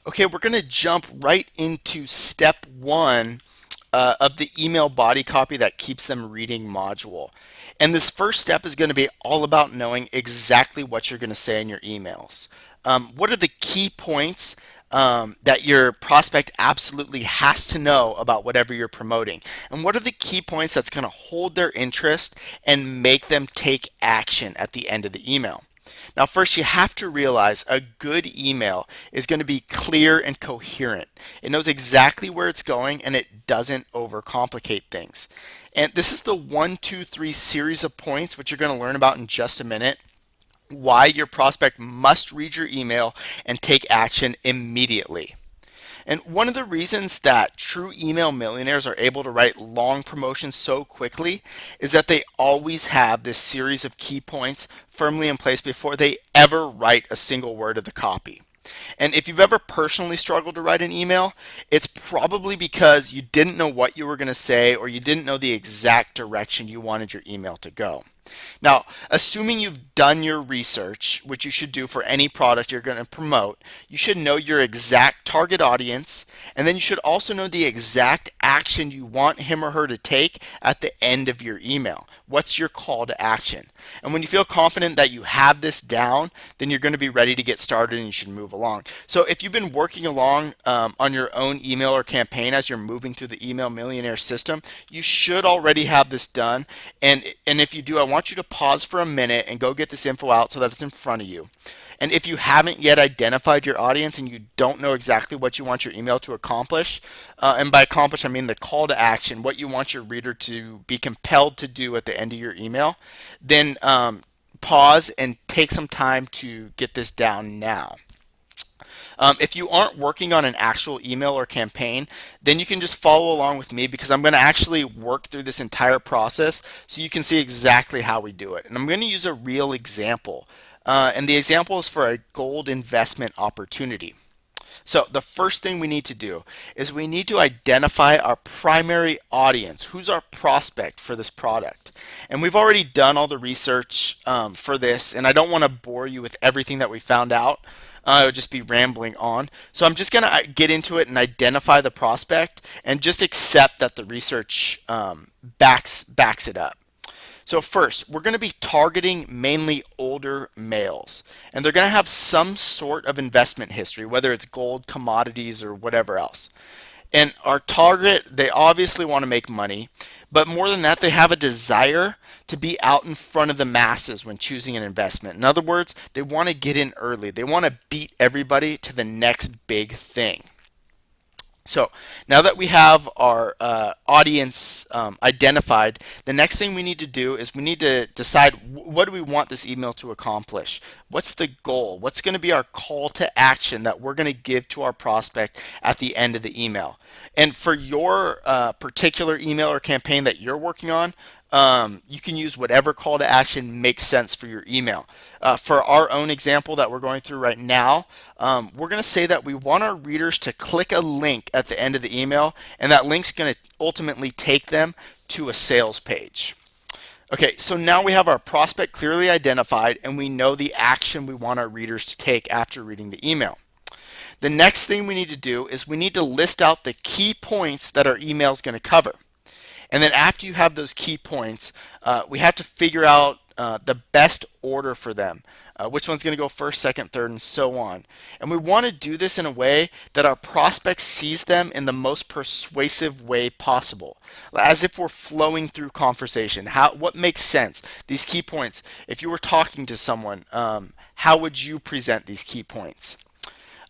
Okay, we're going to jump right into step one of the email body copy that keeps them reading module. And this first step is going to be all about knowing exactly what you're going to say in your emails. What are the key points that your prospect absolutely has to know about whatever you're promoting? And what are the key points that's going to hold their interest and make them take action at the end of the email? Now, first, you have to realize a good email is going to be clear and coherent. It knows exactly where it's going and it doesn't overcomplicate things. And this is the 1, 2, 3 series of points, which you're going to learn about in just a minute. Why your prospect must read your email and take action immediately. And one of the reasons that true email millionaires are able to write long promotions so quickly is that they always have this series of key points firmly in place before they ever write a single word of the copy. And if you've ever personally struggled to write an email, it's probably because you didn't know what you were going to say or you didn't know the exact direction you wanted your email to go. Now, assuming you've done your research, which you should do for any product you're going to promote, you should know your exact target audience, and then you should also know the exact action you want him or her to take at the end of your email. What's your call to action? And when you feel confident that you have this down, then you're going to be ready to get started and you should move along. So if you've been working along on your own email or campaign as you're moving through the email millionaire system, you should already have this done. And if you do, I want you to pause for a minute and go get this info out so that it's in front of you. And if you haven't yet identified your audience and you don't know exactly what you want your email to accomplish, and by accomplish I mean the call to action, what you want your reader to be compelled to do at the end of your email, then pause and take some time to get this down now. If you aren't working on an actual email or campaign, then you can just follow along with me because I'm going to actually work through this entire process so you can see exactly how we do it. And I'm going to use a real example. And the example is for a gold investment opportunity. So the first thing we need to do is we need to identify our primary audience. Who's our prospect for this product? And we've already done all the research for this, and I don't want to bore you with everything that we found out. I would just be rambling on. So I'm just going to get into it and identify the prospect and just accept that the research backs it up. So first, we're going to be targeting mainly older males, and they're going to have some sort of investment history, whether it's gold, commodities, or whatever else. And our target, they obviously want to make money, but more than that, they have a desire to be out in front of the masses when choosing an investment. In other words, they want to get in early. They want to beat everybody to the next big thing. So now that we have our audience identified, the next thing we need to do is we need to decide what do we want this email to accomplish? What's the goal? What's going to be our call to action that we're going to give to our prospect at the end of the email? And for your particular email or campaign that you're working on, you can use whatever call to action makes sense for your email. For our own example that we're going through right now, we're going to say that we want our readers to click a link at the end of the email, and that link's going to ultimately take them to a sales page. Okay, so now we have our prospect clearly identified and we know the action we want our readers to take after reading the email. The next thing we need to do is we need to list out the key points that our email is going to cover. And then after you have those key points, we have to figure out the best order for them. Which one's going to go first, second, third, and so on. And we want to do this in a way that our prospect sees them in the most persuasive way possible, as if we're flowing through conversation. What makes sense? These key points. If you were talking to someone, how would you present these key points?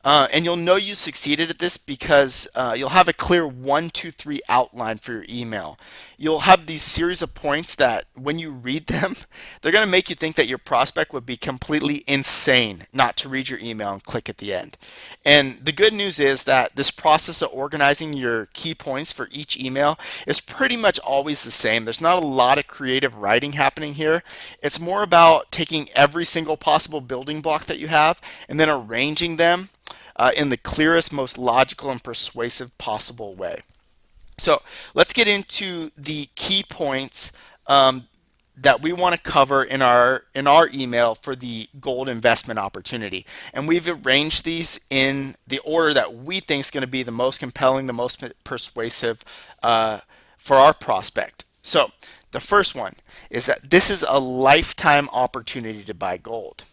And you'll know you succeeded at this because you'll have a clear 1, 2, 3 outline for your email. You'll have these series of points that when you read them, they're going to make you think that your prospect would be completely insane not to read your email and click at the end. And the good news is that this process of organizing your key points for each email is pretty much always the same. There's not a lot of creative writing happening here. It's more about taking every single possible building block that you have and then arranging them in the clearest, most logical, and persuasive possible way. So let's get into the key points that we want to cover in our email for the gold investment opportunity. And we've arranged these in the order that we think is going to be the most compelling, the most persuasive for our prospect. So the first one is that this is a lifetime opportunity to buy gold.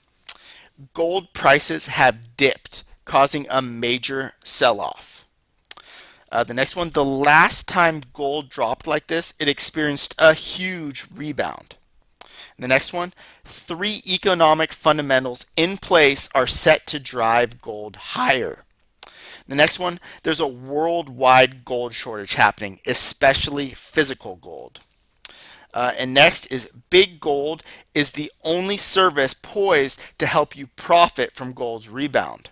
Gold prices have dipped, causing a major sell-off. The next one, the last time gold dropped like this, it experienced a huge rebound. The next one, three economic fundamentals in place are set to drive gold higher. The next one, there's a worldwide gold shortage happening, especially physical gold. And next is big gold is the only service poised to help you profit from gold's rebound.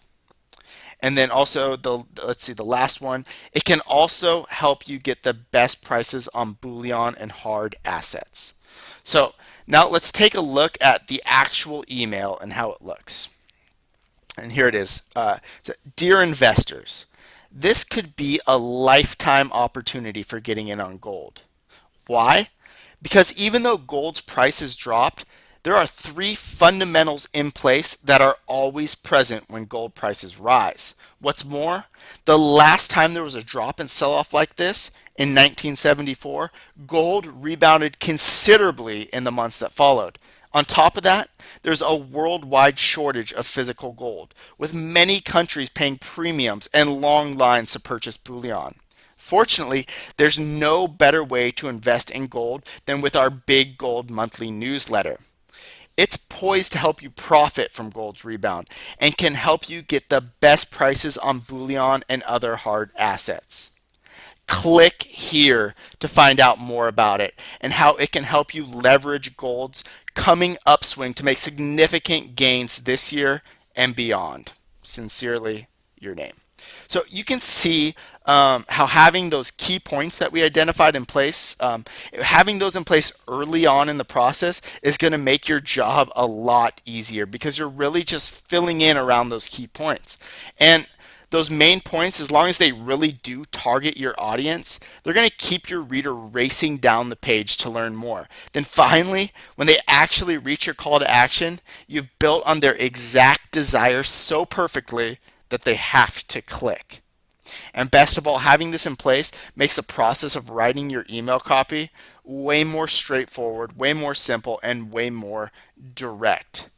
And then also the last one, it can also help you get the best prices on bullion and hard assets. So now let's take a look at the actual email and how it looks. And here it is. So, dear investors, this could be a lifetime opportunity for getting in on gold. Why? Because even though gold's price has dropped, there are three fundamentals in place that are always present when gold prices rise. What's more, the last time there was a drop and sell off like this, in 1974, gold rebounded considerably in the months that followed. On top of that, there's a worldwide shortage of physical gold, with many countries paying premiums and long lines to purchase bullion. Fortunately, there's no better way to invest in gold than with our Big Gold monthly newsletter. It's poised to help you profit from gold's rebound and can help you get the best prices on bullion and other hard assets. Click here to find out more about it and how it can help you leverage gold's coming upswing to make significant gains this year and beyond. Sincerely, your name. So you can see how having those key points that we identified in place, having those in place early on in the process is going to make your job a lot easier because you're really just filling in around those key points. And those main points, as long as they really do target your audience, they're going to keep your reader racing down the page to learn more. Then finally, when they actually reach your call to action, you've built on their exact desire so perfectly that they have to click. And best of all, having this in place makes the process of writing your email copy way more straightforward, way more simple, and way more direct.